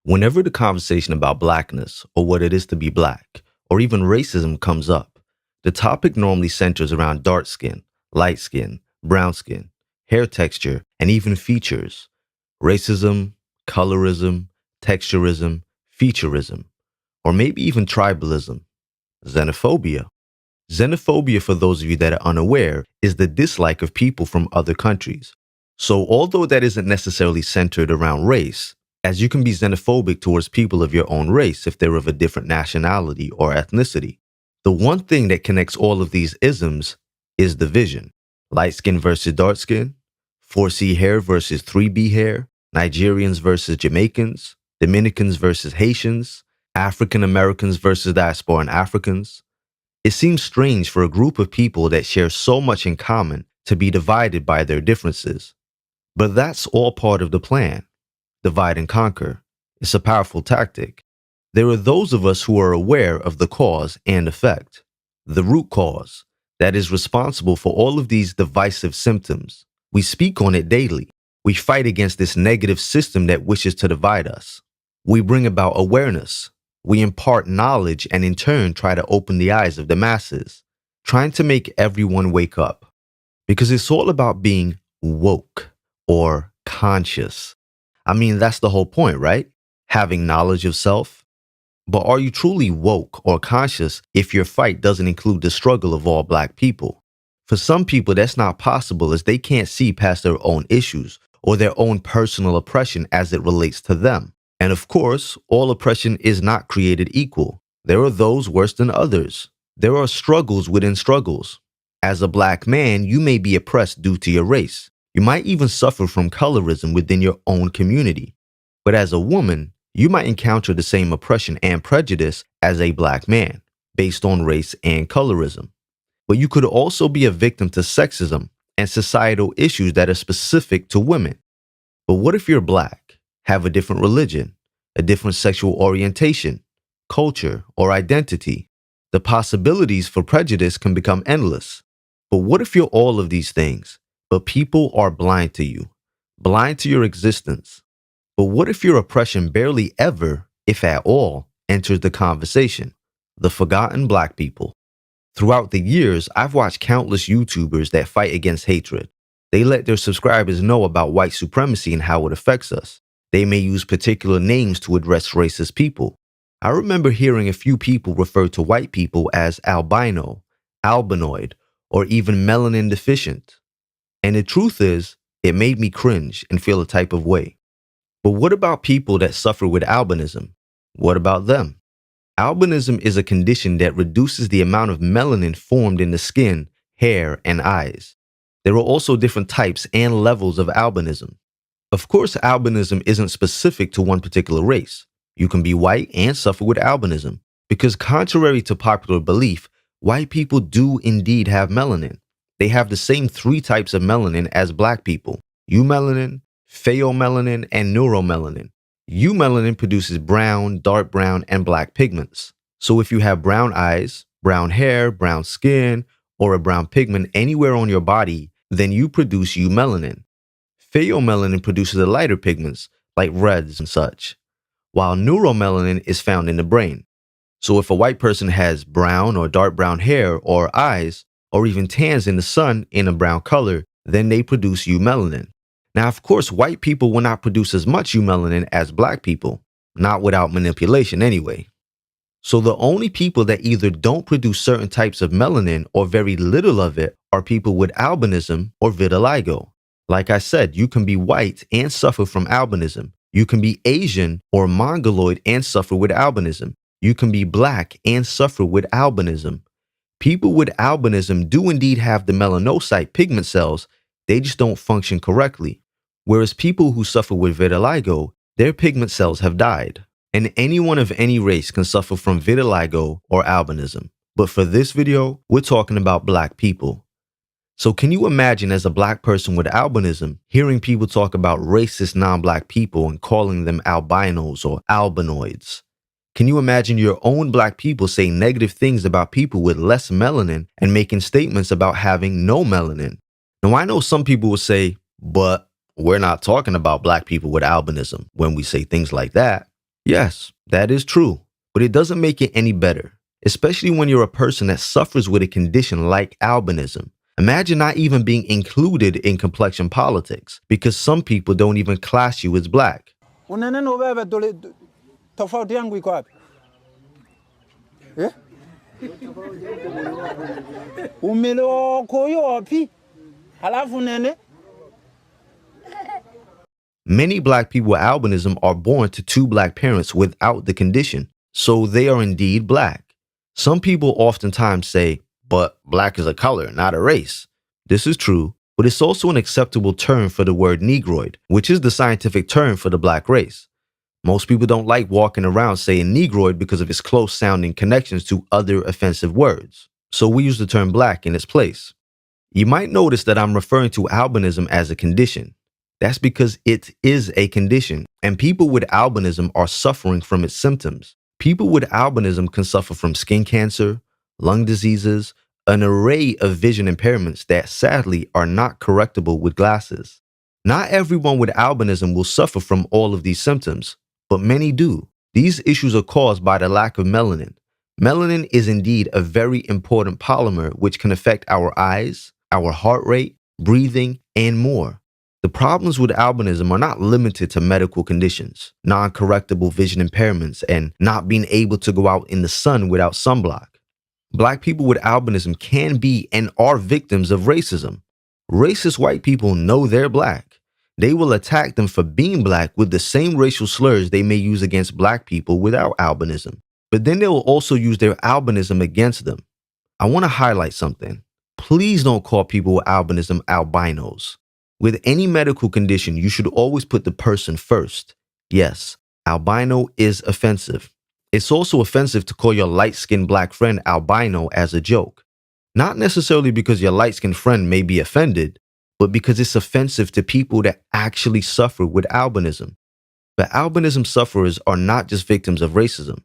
Whenever the conversation about blackness, or what it is to be black, or even racism comes up, the topic normally centers around dark skin, light skin, brown skin, hair texture, and even features. Racism, colorism, texturism, featureism, or maybe even tribalism, xenophobia. Xenophobia, for those of you that are unaware, is the dislike of people from other countries. So although that isn't necessarily centered around race, as you can be xenophobic towards people of your own race if they're of a different nationality or ethnicity. The one thing that connects all of these isms is division. Light skin versus dark skin, 4C hair versus 3B hair, Nigerians versus Jamaicans, Dominicans versus Haitians, African Americans versus diasporan Africans. It seems strange for a group of people that share so much in common to be divided by their differences. But that's all part of the plan. Divide and conquer. It's a powerful tactic. There are those of us who are aware of the cause and effect, the root cause that is responsible for all of these divisive symptoms. We speak on it daily. We fight against this negative system that wishes to divide us. We bring about awareness. We impart knowledge and in turn try to open the eyes of the masses, trying to make everyone wake up. Because it's all about being woke or conscious. I mean, that's the whole point, right? Having knowledge of self. But are you truly woke or conscious if your fight doesn't include the struggle of all black people? For some people, that's not possible as they can't see past their own issues or their own personal oppression as it relates to them. And of course, all oppression is not created equal. There are those worse than others. There are struggles within struggles. As a black man, you may be oppressed due to your race. You might even suffer from colorism within your own community. But as a woman, you might encounter the same oppression and prejudice as a black man, based on race and colorism. But you could also be a victim to sexism and societal issues that are specific to women. But what if you're black, have a different religion, a different sexual orientation, culture, or identity? The possibilities for prejudice can become endless. But what if you're all of these things? But people are blind to you, blind to your existence. But what if your oppression barely ever, if at all, enters the conversation? The forgotten black people. Throughout the years, I've watched countless YouTubers that fight against hatred. They let their subscribers know about white supremacy and how it affects us. They may use particular names to address racist people. I remember hearing a few people refer to white people as albino, albinoid, or even melanin deficient. And the truth is, it made me cringe and feel a type of way. But what about people that suffer with albinism? What about them? Albinism is a condition that reduces the amount of melanin formed in the skin, hair, and eyes. There are also different types and levels of albinism. Of course, albinism isn't specific to one particular race. You can be white and suffer with albinism, because contrary to popular belief, white people do indeed have melanin. They have the same 3 types of melanin as black people: eumelanin, pheomelanin, and neuromelanin. Eumelanin produces brown, dark brown, and black pigments. So if you have brown eyes, brown hair, brown skin, or a brown pigment anywhere on your body, then you produce eumelanin. Pheomelanin produces the lighter pigments, like reds and such, while neuromelanin is found in the brain. So if a white person has brown or dark brown hair or eyes, or even tans in the sun in a brown color, then they produce eumelanin. Now, of course, white people will not produce as much eumelanin as black people, not without manipulation anyway. So the only people that either don't produce certain types of melanin or very little of it are people with albinism or vitiligo. Like I said, you can be white and suffer from albinism. You can be Asian or Mongoloid and suffer with albinism. You can be black and suffer with albinism. People with albinism do indeed have the melanocyte pigment cells, they just don't function correctly. Whereas people who suffer with vitiligo, their pigment cells have died. And anyone of any race can suffer from vitiligo or albinism. But for this video, we're talking about black people. So can you imagine, as a black person with albinism, hearing people talk about racist non-black people and calling them albinos or albinoids? Can you imagine your own black people saying negative things about people with less melanin and making statements about having no melanin? Now, I know some people will say, but we're not talking about black people with albinism when we say things like that. Yes, that is true, but it doesn't make it any better, especially when you're a person that suffers with a condition like albinism. Imagine not even being included in complexion politics because some people don't even class you as black. Unene no bebe dole tofauti yangu iko wapi? Eh? Umele wako yopi? Halafu nene? Many black people with albinism are born to two black parents without the condition, so they are indeed black. Some people oftentimes say, but black is a color, not a race. This is true, but it's also an acceptable term for the word Negroid, which is the scientific term for the black race. Most people don't like walking around saying Negroid because of its close sounding connections to other offensive words, so we use the term black in its place. You might notice that I'm referring to albinism as a condition. That's because it is a condition, and people with albinism are suffering from its symptoms. People with albinism can suffer from skin cancer, lung diseases, an array of vision impairments that sadly are not correctable with glasses. Not everyone with albinism will suffer from all of these symptoms, but many do. These issues are caused by the lack of melanin. Melanin is indeed a very important polymer which can affect our eyes, our heart rate, breathing, and more. The problems with albinism are not limited to medical conditions, non-correctable vision impairments, and not being able to go out in the sun without sunblock. Black people with albinism can be and are victims of racism. Racist white people know they're black. They will attack them for being black with the same racial slurs they may use against black people without albinism. But then they will also use their albinism against them. I want to highlight something. Please don't call people with albinism albinos. With any medical condition, you should always put the person first. Yes, albino is offensive. It's also offensive to call your light-skinned black friend albino as a joke. Not necessarily because your light-skinned friend may be offended, but because it's offensive to people that actually suffer with albinism. But albinism sufferers are not just victims of racism.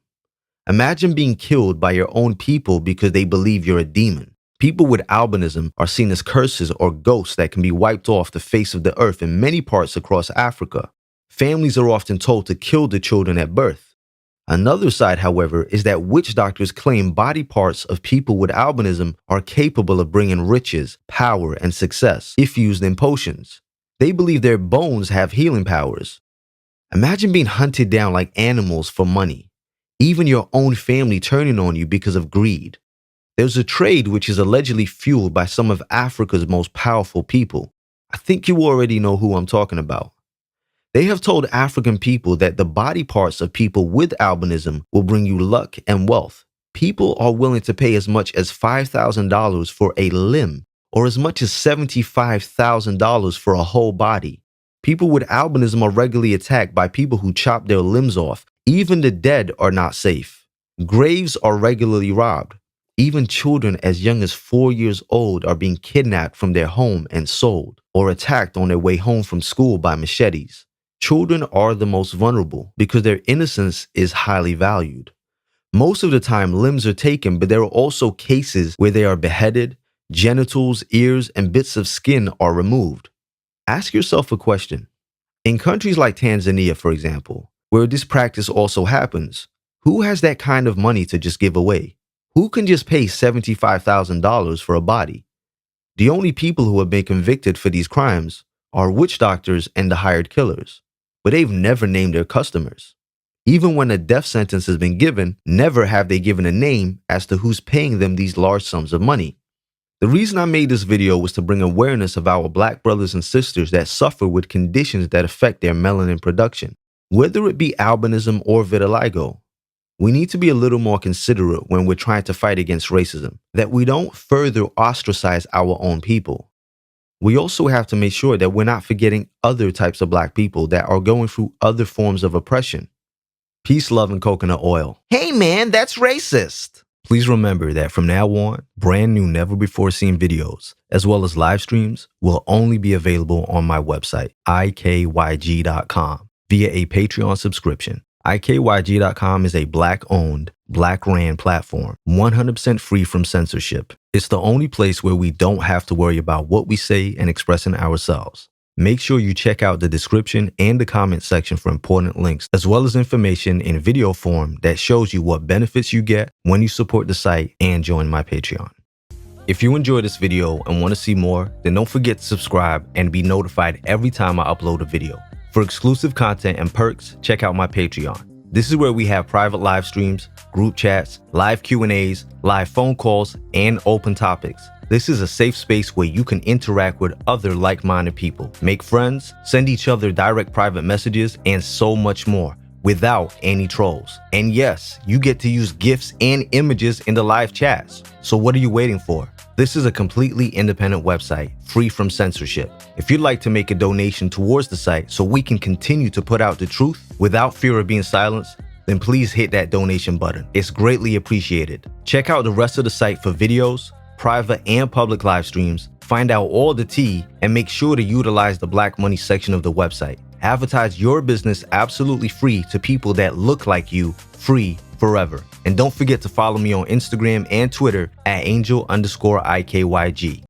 Imagine being killed by your own people because they believe you're a demon. People with albinism are seen as curses or ghosts that can be wiped off the face of the earth in many parts across Africa. Families are often told to kill the children at birth. Another side, however, is that witch doctors claim body parts of people with albinism are capable of bringing riches, power, and success if used in potions. They believe their bones have healing powers. Imagine being hunted down like animals for money. Even your own family turning on you because of greed. There's a trade which is allegedly fueled by some of Africa's most powerful people. I think you already know who I'm talking about. They have told African people that the body parts of people with albinism will bring you luck and wealth. People are willing to pay as much as $5,000 for a limb, or as much as $75,000 for a whole body. People with albinism are regularly attacked by people who chop their limbs off. Even the dead are not safe. Graves are regularly robbed. Even children as young as 4 years old are being kidnapped from their home and sold, or attacked on their way home from school by machetes. Children are the most vulnerable because their innocence is highly valued. Most of the time, limbs are taken, but there are also cases where they are beheaded, genitals, ears, and bits of skin are removed. Ask yourself a question. In countries like Tanzania, for example, where this practice also happens, who has that kind of money to just give away? Who can just pay $75,000 for a body? The only people who have been convicted for these crimes are witch doctors and the hired killers, but they've never named their customers. Even when a death sentence has been given, never have they given a name as to who's paying them these large sums of money. The reason I made this video was to bring awareness of our black brothers and sisters that suffer with conditions that affect their melanin production, whether it be albinism or vitiligo. We need to be a little more considerate when we're trying to fight against racism, that we don't further ostracize our own people. We also have to make sure that we're not forgetting other types of black people that are going through other forms of oppression. Peace, love, and coconut oil. Hey man, that's racist! Please remember that from now on, brand new never before seen videos, as well as live streams, will only be available on my website, ikyg.com, via a Patreon subscription. IKYG.com is a Black-owned, Black-ran platform, 100% free from censorship. It's the only place where we don't have to worry about what we say and expressing ourselves. Make sure you check out the description and the comment section for important links, as well as information in video form that shows you what benefits you get when you support the site and join my Patreon. If you enjoyed this video and want to see more, then don't forget to subscribe and be notified every time I upload a video. For exclusive content and perks, check out my Patreon. This is where we have private live streams, group chats, live Q&As, live phone calls, and open topics. This is a safe space where you can interact with other like-minded people, make friends, send each other direct private messages, and so much more without any trolls. And yes, you get to use GIFs and images in the live chats. So what are you waiting for? This is a completely independent website, free from censorship. If you'd like to make a donation towards the site so we can continue to put out the truth without fear of being silenced, then please hit that donation button. It's greatly appreciated. Check out the rest of the site for videos, private and public live streams, find out all the tea, and make sure to utilize the Black Money section of the website. Advertise your business absolutely free to people that look like you, free forever. And don't forget to follow me on Instagram and Twitter at angel_IKYG.